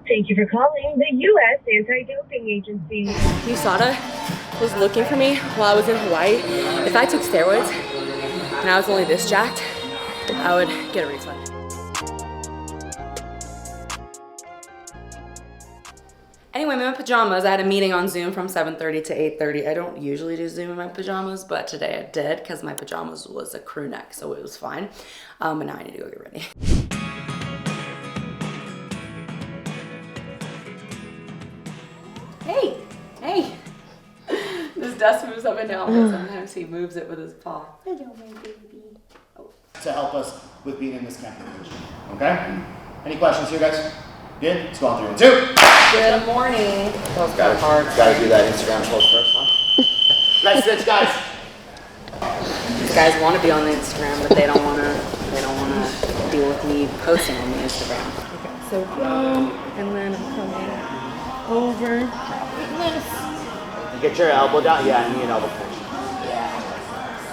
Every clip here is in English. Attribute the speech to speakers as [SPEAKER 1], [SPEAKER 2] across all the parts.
[SPEAKER 1] Thank you for calling the U.S. Anti-Doping Agency.
[SPEAKER 2] USADA was looking for me while I was in Hawaii. If I took steroids and I was only this jacked, I would get a refund. Anyway, I'm in my pajamas. I had a meeting on Zoom from 7:30 to 8:30. I don't usually do Zoom in my pajamas, but today I did because my pajamas was a crew neck, so it was fine. But now I need to go get ready. Hey! This desk moves up and down, but sometimes he moves it with his paw. Hello, my baby. Oh.
[SPEAKER 3] To help us with being in this competition. Okay? Any questions here, guys? Good? Let's go on 3 and 2.
[SPEAKER 2] Good morning.
[SPEAKER 3] Gotta do that Instagram post first, huh? Let's switch, guys.
[SPEAKER 2] These guys want to be on the Instagram, but they don't want to deal with me posting on the Instagram. Okay, so boom, and then I'm coming over like this.
[SPEAKER 3] Get your elbow down. Yeah, knee and elbow push.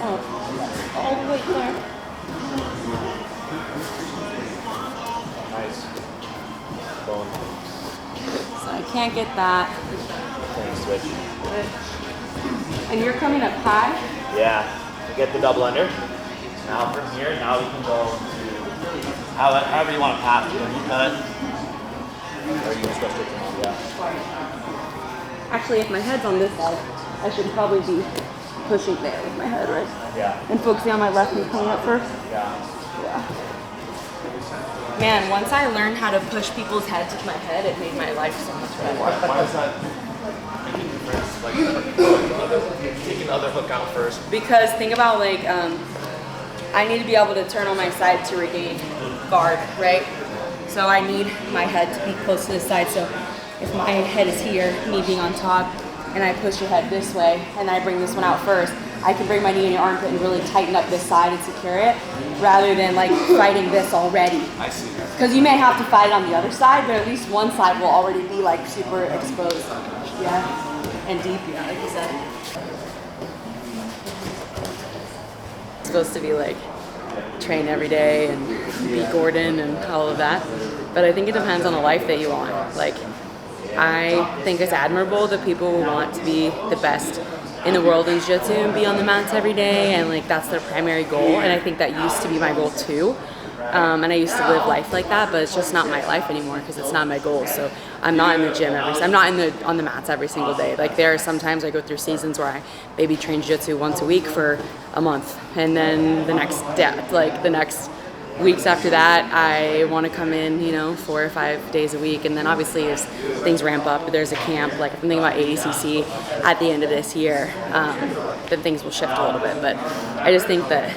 [SPEAKER 2] Oh, all the way there.
[SPEAKER 3] Nice. Boom.
[SPEAKER 2] So I can't get that.
[SPEAKER 3] Switch.
[SPEAKER 2] And you're coming up high?
[SPEAKER 3] Yeah. Get the double under. Now from here, now we can go to however you want to pass. You cut it. Or you just go straight to the yeah.
[SPEAKER 2] Actually, if my head's on this side, I should probably be pushing there with my head, right?
[SPEAKER 3] Yeah.
[SPEAKER 2] And focusing on my left knee coming up first?
[SPEAKER 3] Yeah.
[SPEAKER 2] Man, once I learned how to push people's heads with my head, it made my life so much better.
[SPEAKER 4] Why is that making a difference? Like, taking the other hook out first?
[SPEAKER 2] Because think about like, I need to be able to turn on my side to regain guard, right? So I need my head to be close to the side. So if my head is here, me being on top, and I push your head this way, and I bring this one out first, I can bring my knee in your armpit and really tighten up this side and secure it, rather than like fighting this already.
[SPEAKER 4] I see.
[SPEAKER 2] Because you may have to fight it on the other side, but at least one side will already be like super exposed. Yeah, and deep, yeah, like you said. It's supposed to be like, train every day and be Gordon and all of that. But I think it depends on the life that you want. Like, I think it's admirable that people who want to be the best in the world in Jiu-Jitsu and be on the mats every day, and like that's their primary goal. And I think that used to be my goal too. And I used to live life like that, but it's just not my life anymore because it's not my goal. So I'm not in the gym I'm not on the mats every single day. Like there are sometimes I go through seasons where I maybe train jiu-jitsu once a week for a month, and then the next weeks after that I want to come in, 4 or 5 days a week. And then obviously as things ramp up, there's a camp, like I'm thinking about ADCC at the end of this year, then things will shift a little bit. But I just think that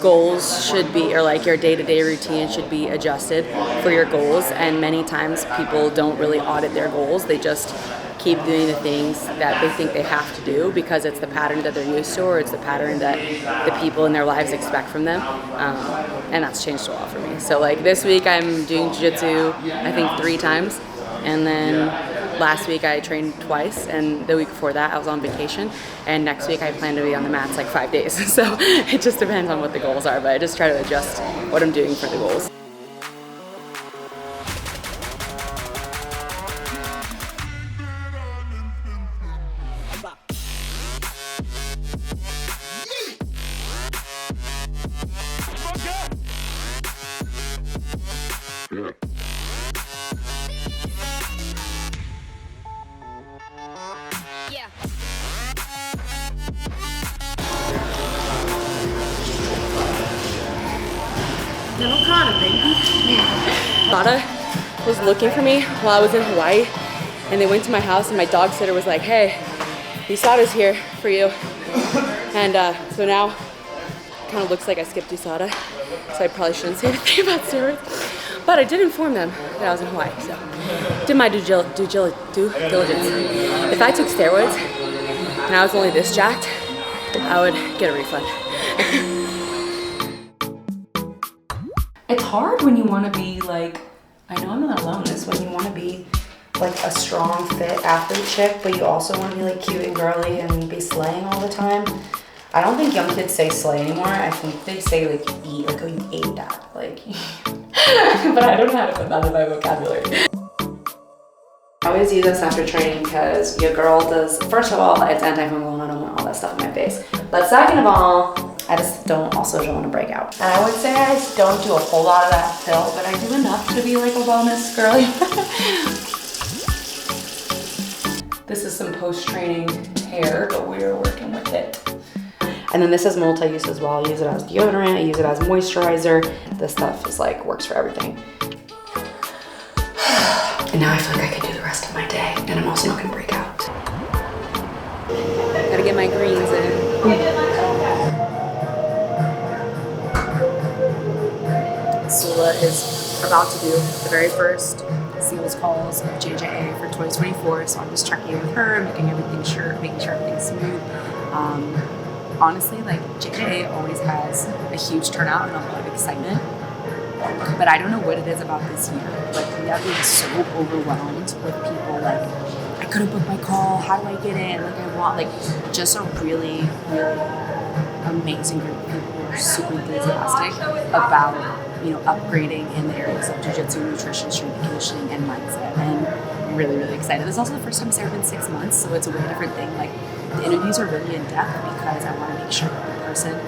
[SPEAKER 2] goals should be, or like your day-to-day routine should be adjusted for your goals. And many times people don't really audit their goals. They just keep doing the things that they think they have to do because it's the pattern that they're used to, or it's the pattern that the people in their lives expect from them. And that's changed a lot for me. So like this week I'm doing jiu-jitsu, I think 3 times. And then last week I trained twice, and the week before that I was on vacation, and next week I plan to be on the mats like 5 days. So it just depends on what the goals are, but I just try to adjust what I'm doing for the goals. Kendall-Cana, baby. Barra was looking for me while I was in Hawaii, and they went to my house, and my dog sitter was like, "Hey, USADA's here for you." And so now it kind of looks like I skipped USADA, so I probably shouldn't say anything about steroids. But I did inform them that I was in Hawaii, so did my due diligence. If I took steroids and I was only this jacked, I would get a refund. It's hard when you want to be like, I know I'm not alone in this, when you want to be like a strong, fit athlete chick, but you also want to be like cute and girly and be slaying all the time. I don't think young kids say slay anymore. I think they say like eat, like, oh, you ate that. Like, but I don't know how to put that in my vocabulary. I always use this after training because your girl does, first of all, it's antifungal and I don't want all that stuff in my face. But second of all, I just don't want to break out. And I would say I don't do a whole lot of that still, but I do enough to be like a wellness girly. This is some post-training hair, but we're working with it. And then this is multi-use as well. I use it as deodorant, I use it as moisturizer. This stuff is like, works for everything. And now I feel like I can do the rest of my day, and I'm also not gonna break out. Gotta get my greens in. Sula is about to do the very first sales calls of JJA for 2024, so I'm just checking in with her, making sure everything's smooth. Honestly, like JJA always has a huge turnout and a lot of excitement, but I don't know what it is about this year. Like we have been so overwhelmed with people like, I couldn't book my call, how do I get in? Like I want like just a really, really amazing group of people who are super enthusiastic about, you know, upgrading in the areas of jiu-jitsu, nutrition, strength and conditioning, and mindset. And I'm really, really excited. This is also the first time it's ever been 6 months, so it's a way different thing. Like the interviews are really in depth because I want to make sure that the person,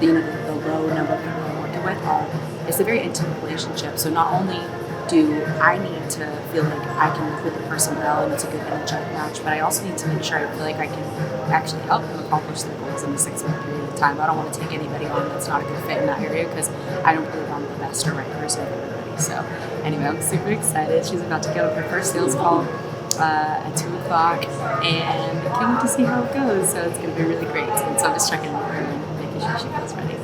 [SPEAKER 2] you know, the low number of people I'm working with, it's a very intimate relationship. So not only do I need to feel like I can work with the person well and it's a good energetic match, but I also need to make sure I feel like I can actually help them accomplish their goals in a 6 month period of time. I don't want to take anybody on that's not a good fit in that area because I don't believe I'm the best or right person for everybody. So anyway, I'm super excited. She's about to get up her first sales call at 2 o'clock and I can't wait to see how it goes. So it's going to be really great. And so I'm just checking in with her and making sure she feels ready.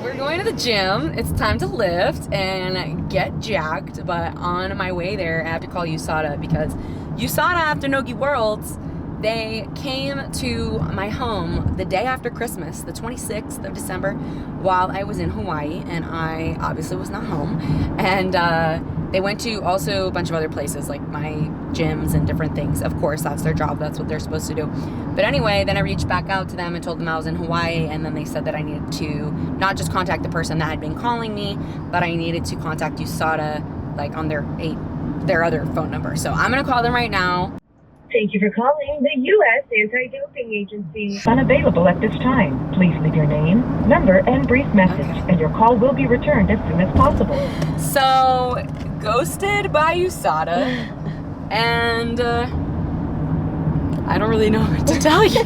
[SPEAKER 2] We're going to the gym. It's time to lift and get jacked, but on my way there, I have to call USADA because USADA, after Nogi Worlds, they came to my home the day after Christmas, the 26th of December, while I was in Hawaii, and I obviously was not home. And they went to also a bunch of other places, like my gyms and different things. Of course, that's their job. That's what they're supposed to do. But anyway, then I reached back out to them and told them I was in Hawaii, and then they said that I needed to not just contact the person that had been calling me, but I needed to contact USADA, like on their other phone number. So I'm gonna call them right now.
[SPEAKER 1] Thank you for calling the U.S. Anti-Doping Agency.
[SPEAKER 5] Unavailable at this time. Please leave your name, number, and brief message, and your call will be returned as soon as possible.
[SPEAKER 2] So, ghosted by USADA, and I don't really know what to tell you.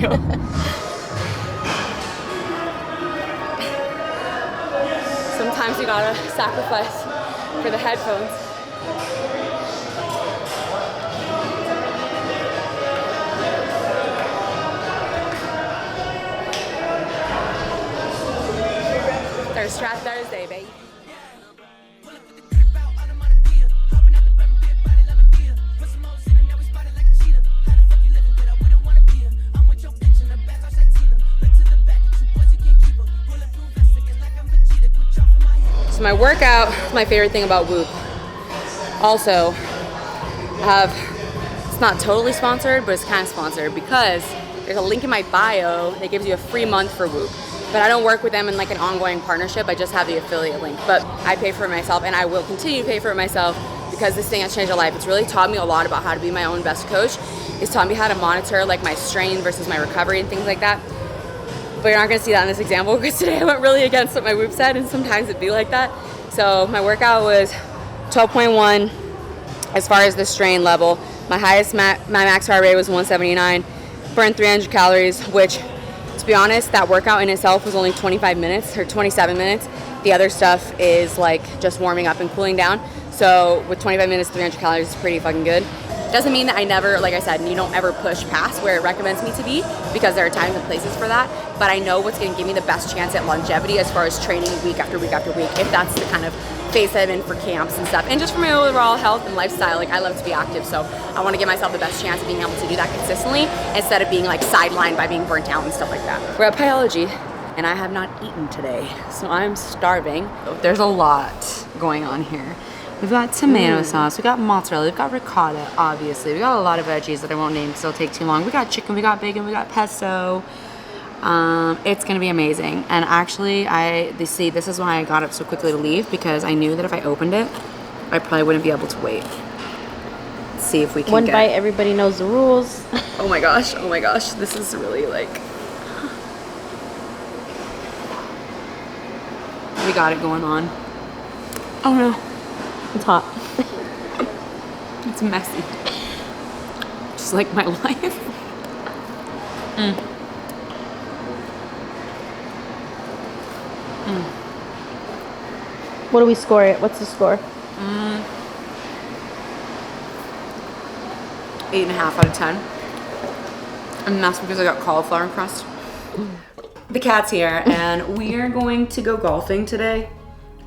[SPEAKER 2] Sometimes you gotta sacrifice for the headphones. Strat Thursday, baby. So my workout is my favorite thing about Whoop. Also, it's not totally sponsored, but it's kind of sponsored because there's a link in my bio that gives you a free month for Whoop. But I don't work with them in like an ongoing partnership. I just have the affiliate link. But I pay for it myself, and I will continue to pay for it myself because this thing has changed my life. It's really taught me a lot about how to be my own best coach. It's taught me how to monitor like my strain versus my recovery and things like that. But you're not gonna see that in this example because today I went really against what my Whoop said, and sometimes it'd be like that. So my workout was 12.1 as far as the strain level. My highest, my max heart rate was 179. Burned 300 calories, which, to be honest, that workout in itself was only 25 minutes or 27 minutes. The other stuff is like just warming up and cooling down. So with 25 minutes, 300 calories is pretty fucking good. Doesn't mean that I never, like I said, you don't ever push past where it recommends me to be because there are times and places for that. But I know what's going to give me the best chance at longevity as far as training week after week after week, if that's the kind of phase that I'm in for camps and stuff. And just for my overall health and lifestyle, like I love to be active. So I want to give myself the best chance of being able to do that consistently instead of being like sidelined by being burnt out and stuff like that. We're at Pieology and I have not eaten today. So I'm starving. There's a lot going on here. We've got tomato sauce, we got mozzarella, we've got ricotta, obviously. We got a lot of veggies that I won't name because it'll take too long. We got chicken, we got bacon, we got pesto. It's gonna be amazing. And actually, this is why I got up so quickly to leave, because I knew that if I opened it, I probably wouldn't be able to wait. Let's see if we can
[SPEAKER 6] One bite, everybody knows the rules.
[SPEAKER 2] Oh my gosh, this is really like... We got it going on. Oh no.
[SPEAKER 6] It's hot.
[SPEAKER 2] It's messy. Just like my life.
[SPEAKER 6] What do we score it? What's the score?
[SPEAKER 2] 8.5 out of 10. And that's because I got cauliflower crust. The cat's here, and we are going to go golfing today.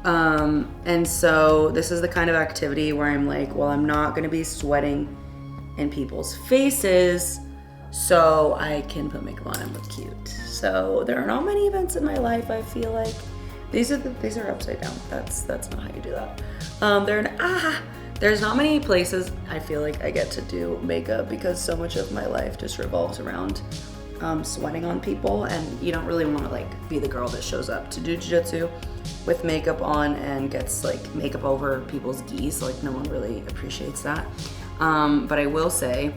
[SPEAKER 2] And so this is the kind of activity where I'm like, well, I'm not gonna be sweating in people's faces, so I can put makeup on and look cute. So there are not many events in my life, I feel like. These are upside down. That's not how you do that. There's not many places I feel like I get to do makeup, because so much of my life just revolves around sweating on people, and you don't really want to like be the girl that shows up to do jiu-jitsu with makeup on and gets like makeup over people's geese. Like, no one really appreciates that. But I will say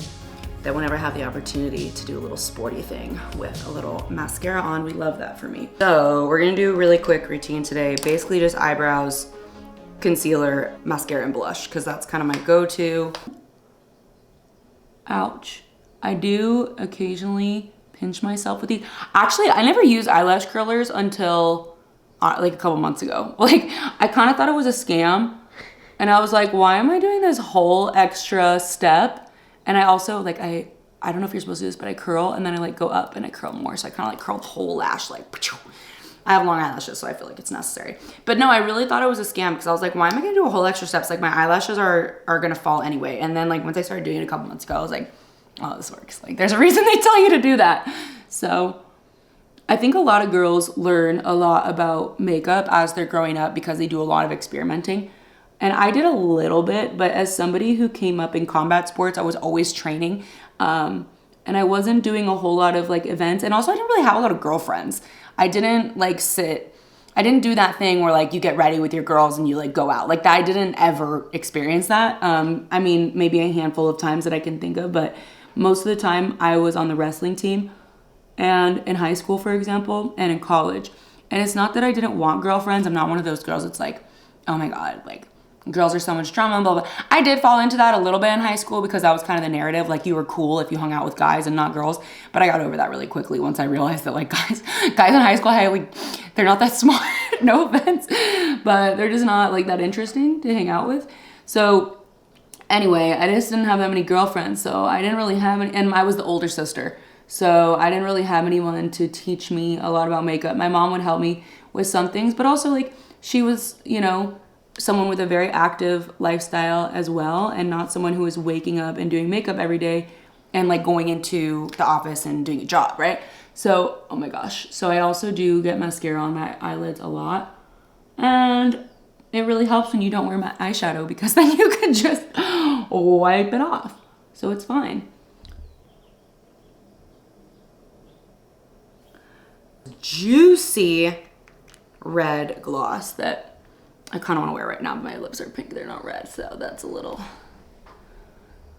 [SPEAKER 2] that whenever I have the opportunity to do a little sporty thing with a little mascara on, we love that for me. So we're gonna do a really quick routine today. Basically just eyebrows, concealer, mascara, and blush, because that's kind of my go-to. Ouch. I do occasionally pinch myself with these. Actually, I never used eyelash curlers until like a couple months ago. Like, I kind of thought it was a scam, and I was like, why am I doing this whole extra step? And I also, like, I don't know if you're supposed to do this, but I curl, and then I like go up and I curl more. So I kind of like curl the whole lash, like, I have long eyelashes, so I feel like it's necessary. But no, I really thought it was a scam, because I was like, why am I gonna do a whole extra steps? Like, my eyelashes are gonna fall anyway. And then like once I started doing it a couple months ago, I was like, oh, this works. Like, there's a reason they tell you to do that. So I think a lot of girls learn a lot about makeup as they're growing up, because they do a lot of experimenting. And I did a little bit, but as somebody who came up in combat sports, I was always training. And I wasn't doing a whole lot of like events. And also I didn't really have a lot of girlfriends. I didn't like I didn't do that thing where like you get ready with your girls and you like go out. Like, that, I didn't ever experience that. I mean, maybe a handful of times that I can think of, but most of the time I was on the wrestling team, and in high school, for example, and in college. And it's not that I didn't want girlfriends. I'm not one of those girls that's like, oh my God, like, girls are so much drama and blah, blah. I did fall into that a little bit in high school, because that was kind of the narrative. Like, you were cool if you hung out with guys and not girls. But I got over that really quickly once I realized that like guys in high school, they're not that smart, no offense, but they're just not like that interesting to hang out with. So anyway, I just didn't have that many girlfriends. So I didn't really have any, and I was the older sister. So I didn't really have anyone to teach me a lot about makeup. My mom would help me with some things, but also like she was, you know, someone with a very active lifestyle as well, and not someone who is waking up and doing makeup every day and like going into the office and doing a job, right? So, oh my gosh. So I also do get mascara on my eyelids a lot, and it really helps when you don't wear my eyeshadow, because then you can just wipe it off. So it's fine. Juicy red gloss that I kind of want to wear right now, but my lips are pink, they're not red, so that's a little...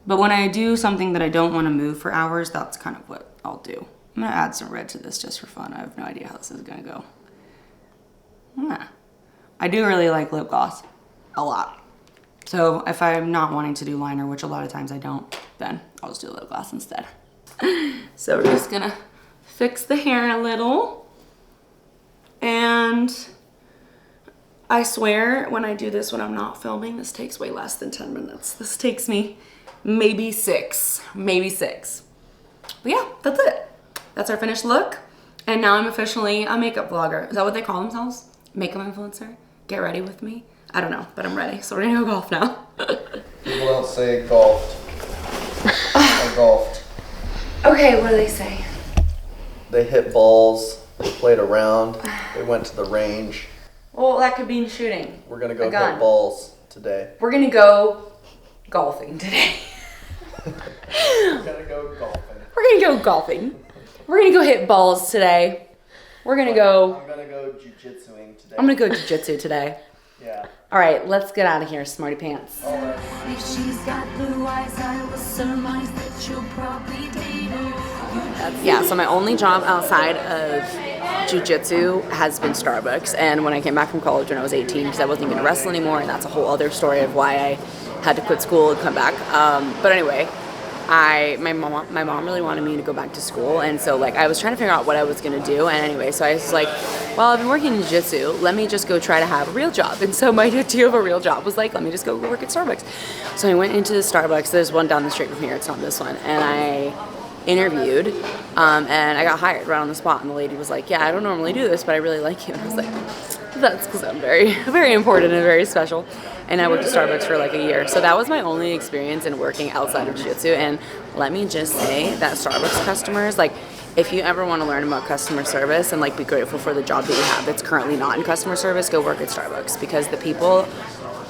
[SPEAKER 2] But when I do something that I don't want to move for hours, that's kind of what I'll do. I'm going to add some red to this just for fun. I have no idea how this is going to go. Yeah. I do really like lip gloss a lot. So if I'm not wanting to do liner, which a lot of times I don't, then I'll just do lip gloss instead. So we're just going to fix the hair a little. And I swear when I do this when I'm not filming, this takes way less than 10 minutes. This takes me maybe six. But yeah, that's it. That's our finished look. And now I'm officially a makeup vlogger. Is that what they call themselves? Makeup influencer? Get ready with me? I don't know, but I'm ready. So we're gonna go golf now.
[SPEAKER 7] People don't say golfed. I golfed.
[SPEAKER 2] Okay, what do they say?
[SPEAKER 7] They hit balls, they played around, they went to the range.
[SPEAKER 2] Well, that could mean shooting.
[SPEAKER 7] We're gonna go hit balls today.
[SPEAKER 2] We're gonna go golfing today.
[SPEAKER 7] We're gonna go golfing.
[SPEAKER 2] We're gonna go golfing. We're gonna go hit balls today. We're gonna go.
[SPEAKER 7] I'm gonna go jujitsuing today.
[SPEAKER 2] I'm gonna go jiu-jitsu today.
[SPEAKER 7] Yeah.
[SPEAKER 2] All right, let's get out of here, smarty pants.
[SPEAKER 8] If she's got blue eyes, I will surmise that you'll probably date her.
[SPEAKER 2] Yeah, so my only job outside of jiu-jitsu has been Starbucks. And when I came back from college when I was 18, because I wasn't even gonna wrestle anymore, and that's a whole other story of why I had to quit school and come back. But anyway, my mom really wanted me to go back to school, and so like I was trying to figure out what I was gonna do. And anyway, so I was like, well, I've been working in jiu-jitsu, let me just go try to have a real job. And so my idea of a real job was like, let me just go work at Starbucks. So I went into the Starbucks. There's one down the street from here, it's not this one, and I interviewed, and I got hired right on the spot. And the lady was like, yeah, I don't normally do this, but I really like you. And I was like, that's because I'm very, very important and very special. And I worked at Starbucks for like a year. So that was my only experience in working outside of jiu-jitsu. And let me just say that Starbucks customers, like, if you ever want to learn about customer service and like be grateful for the job that you have that's currently not in customer service, go work at Starbucks, because the people,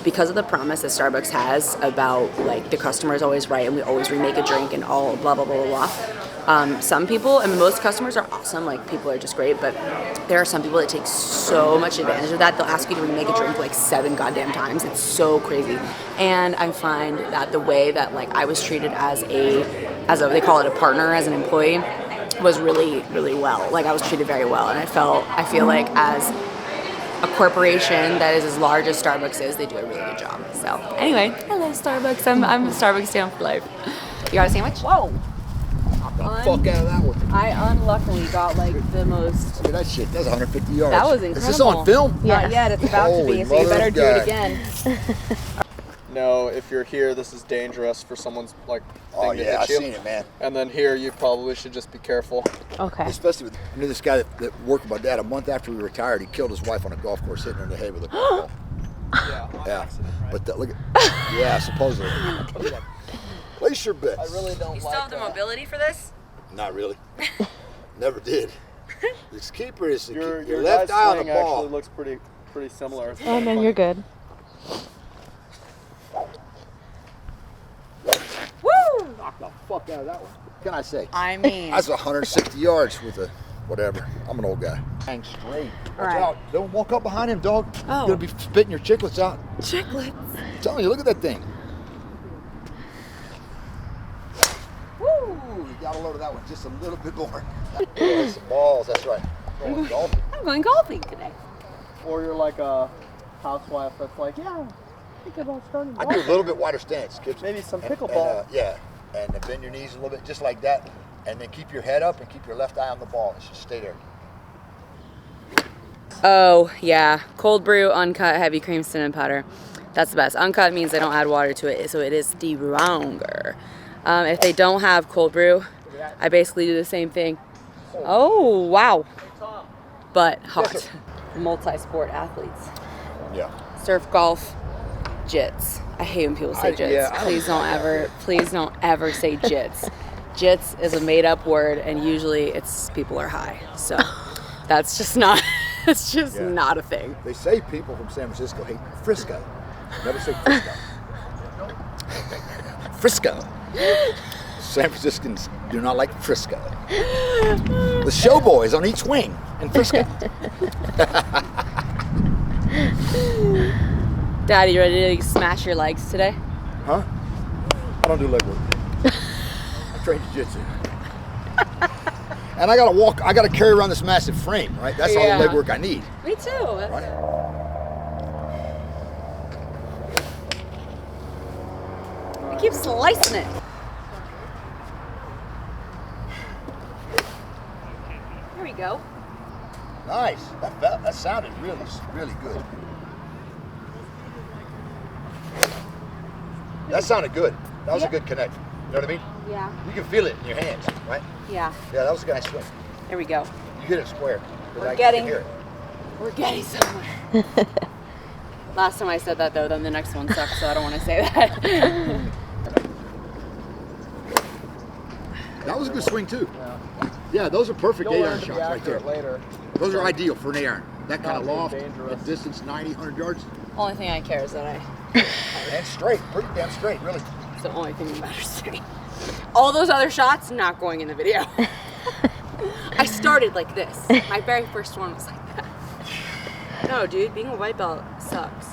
[SPEAKER 2] because of the promise that Starbucks has about like the customer is always right and we always remake a drink and all blah blah blah blah blah. Some people, and most customers are awesome, like people are just great, but there are some people that take so much advantage of that. They'll ask you to remake a drink like 7 goddamn times. It's so crazy. And I find that the way that like I was treated as a they call it a partner, as an employee, was really, really well. Like I was treated very well, and I feel like as a corporation that is as large as Starbucks is, they do a really good job. So anyway, I love Starbucks. I'm a Starbucks fan for life. You got a sandwich? Whoa.
[SPEAKER 9] The fuck out of that one.
[SPEAKER 2] I unluckily got like the most.
[SPEAKER 9] Look at that shit. That's 150 yards.
[SPEAKER 2] That was incredible.
[SPEAKER 9] Is this on film?
[SPEAKER 2] Not yet. It's about to be, so you better do it again.
[SPEAKER 10] No, if you're here, this is dangerous for someone's like thing to hit
[SPEAKER 9] I've
[SPEAKER 10] you.
[SPEAKER 9] seen it, man.
[SPEAKER 10] And then here, you probably should just be careful.
[SPEAKER 6] Okay.
[SPEAKER 9] Especially with, I knew this guy that worked with my dad. A month after we retired, he killed his wife on a golf course, hitting her in the head with a golf ball.
[SPEAKER 10] Yeah, accident, right?
[SPEAKER 9] But look at, yeah, supposedly. Place your bets.
[SPEAKER 10] I really don't
[SPEAKER 2] You
[SPEAKER 10] like
[SPEAKER 2] still have the mobility for this?
[SPEAKER 9] Not really. Never did. This keeper is to
[SPEAKER 10] Your
[SPEAKER 9] keep your left
[SPEAKER 10] guy's
[SPEAKER 9] eye on the
[SPEAKER 10] swing
[SPEAKER 9] ball.
[SPEAKER 10] actually looks pretty similar.
[SPEAKER 6] Oh no, you're good.
[SPEAKER 2] Woo!
[SPEAKER 9] Knock the fuck out of that one. What can I say?
[SPEAKER 2] I mean,
[SPEAKER 9] That's 160 yards with a whatever. I'm an old guy. Hang straight. Watch
[SPEAKER 2] Right.
[SPEAKER 9] out. Don't walk up behind him, dog.
[SPEAKER 2] Oh.
[SPEAKER 9] You're gonna be spitting your chiclets out.
[SPEAKER 2] chiclets.
[SPEAKER 9] I'm telling you, look at that thing.
[SPEAKER 2] Woo!
[SPEAKER 9] You got a load of that one, just a little bit more. That's some balls, that's right. Going golfing.
[SPEAKER 2] I'm going golfing today.
[SPEAKER 10] Or you're like a housewife that's like, yeah, think about starting
[SPEAKER 9] I do a little bit wider stance. Kids.
[SPEAKER 10] Maybe some
[SPEAKER 9] And,
[SPEAKER 10] pickleball.
[SPEAKER 9] yeah, and then bend your knees a little bit, just like that. And then keep your head up and keep your left eye on the ball. It should stay there.
[SPEAKER 2] Oh, yeah. Cold brew, uncut, heavy cream, cinnamon powder. That's the best. Uncut means they don't add water to it, so it is stronger. If they don't have cold brew, I basically do the same thing. Oh, wow. But hot. Multi-sport athletes.
[SPEAKER 9] Yeah.
[SPEAKER 2] Surf, golf, jits. I hate when people say jits.
[SPEAKER 9] yeah,
[SPEAKER 2] Please don't ever say jits. Jits is a made-up word, and usually it's people are high. So that's just not. It's just not a thing.
[SPEAKER 9] They say people from San Francisco hate Frisco. Never say Frisco. Frisco. San Franciscans do not like Frisco. The showboys on each wing in Frisco.
[SPEAKER 2] Daddy, you ready to smash your legs today?
[SPEAKER 9] Huh? I don't do leg work. I train jiu-jitsu. And I gotta walk, I gotta carry around this massive frame, right? That's all the leg work I need.
[SPEAKER 2] Me too.
[SPEAKER 9] Right?
[SPEAKER 2] I keep slicing it. Here we go.
[SPEAKER 9] Nice. That sounded really, really good. That sounded good. That was a good connect. You know what I mean?
[SPEAKER 2] Yeah.
[SPEAKER 9] You can feel it in your hands, right?
[SPEAKER 2] Yeah.
[SPEAKER 9] Yeah, that was a nice swing.
[SPEAKER 2] There we go.
[SPEAKER 9] You hit it square.
[SPEAKER 2] We're
[SPEAKER 9] can hear it.
[SPEAKER 2] We're getting somewhere. Last time I said that though, then the next one sucked, so I don't want to say that.
[SPEAKER 9] That was a good swing too. Yeah, those are perfect
[SPEAKER 10] You'll
[SPEAKER 9] 8-iron
[SPEAKER 10] learn to be
[SPEAKER 9] shots right there.
[SPEAKER 10] accurate later.
[SPEAKER 9] Those are ideal for an 8-iron. That kind of
[SPEAKER 10] Not
[SPEAKER 9] loft,
[SPEAKER 10] being dangerous.
[SPEAKER 9] at distance 90, 100 yards.
[SPEAKER 2] Only thing I care is that I.
[SPEAKER 9] And straight, pretty damn straight, really.
[SPEAKER 2] It's the only thing that matters to me. All those other shots not going in the video. I started like this. My very first one was like that. No, dude, being a white belt sucks.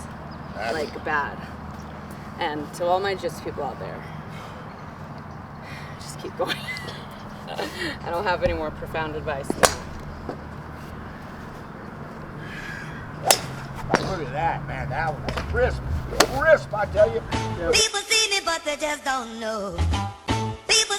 [SPEAKER 2] Like, bad. And to all my Jitsu people out there, just keep going. I don't have any more profound advice than that.
[SPEAKER 9] Look at that, man. That was crisp. Crisp, I tell you.
[SPEAKER 8] People see me, but they just don't know. People